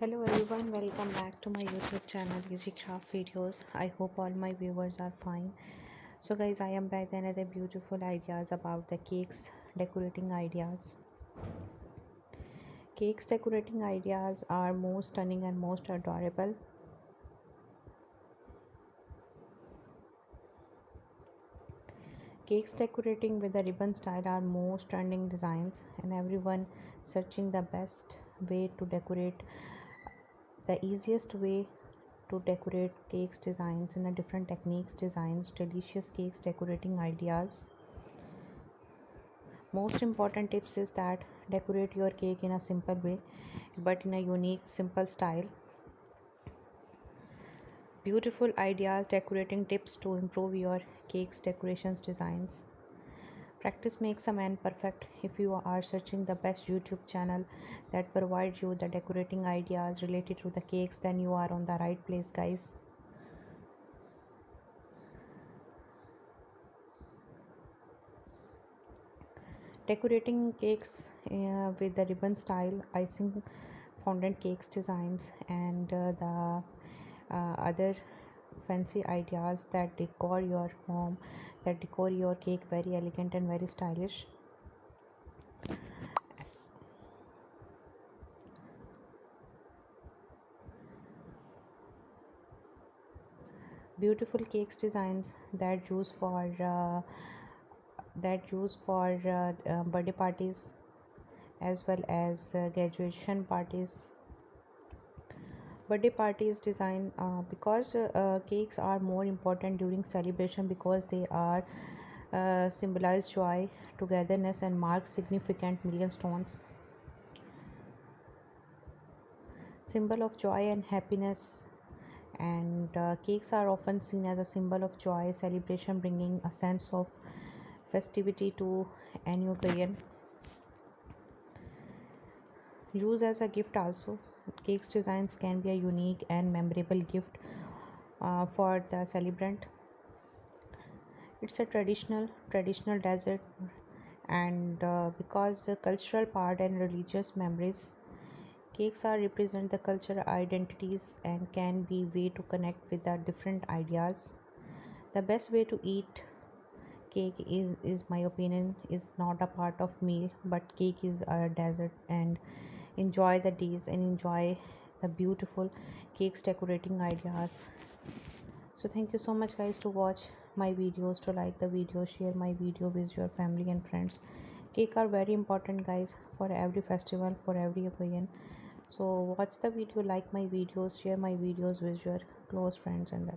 Hello everyone, welcome back to my YouTube channel Easy Craft Videos. I hope all my viewers are fine. So guys, I am back with another beautiful ideas about the cakes decorating ideas. Cakes decorating ideas are most stunning and most adorable. Cakes decorating with the ribbon style are most trending designs, and everyone searching the best way to decorate, the easiest way to decorate cakes designs in a different techniques designs delicious cakes decorating ideas. Most important tips is that decorate your cake in a simple way but in a unique simple style. Beautiful ideas decorating tips to improve your cakes decorations designs. Practice makes a man perfect. If you are searching the best YouTube channel that provides you the decorating ideas related to the cakes, then you are on the right place, guys. Decorating cakes with the ribbon style, icing, fondant cakes designs, and the other fancy ideas that decor your home, that decor your cake very elegant and very stylish. Beautiful cakes designs that use for birthday parties as well as graduation parties. Birthday parties design because cakes are more important during celebration because they are symbolize joy, togetherness, and mark significant milestones. Symbol of joy and happiness, and cakes are often seen as a symbol of joy, celebration, bringing a sense of festivity to any occasion. Use as a gift also. Cakes designs can be a unique and memorable gift for the celebrant. It's a traditional dessert, and because the cultural part and religious memories, cakes are represent the cultural identities and can be way to connect with the different ideas. The best way to eat cake is my opinion is not a part of meal, but cake is a dessert, and enjoy the days and enjoy the beautiful cakes decorating ideas. So thank you so much guys to watch my videos, to like the video, share my video with your family and friends. Cake are very important guys for every festival, for every occasion. So watch the video, like my videos, share my videos with your close friends and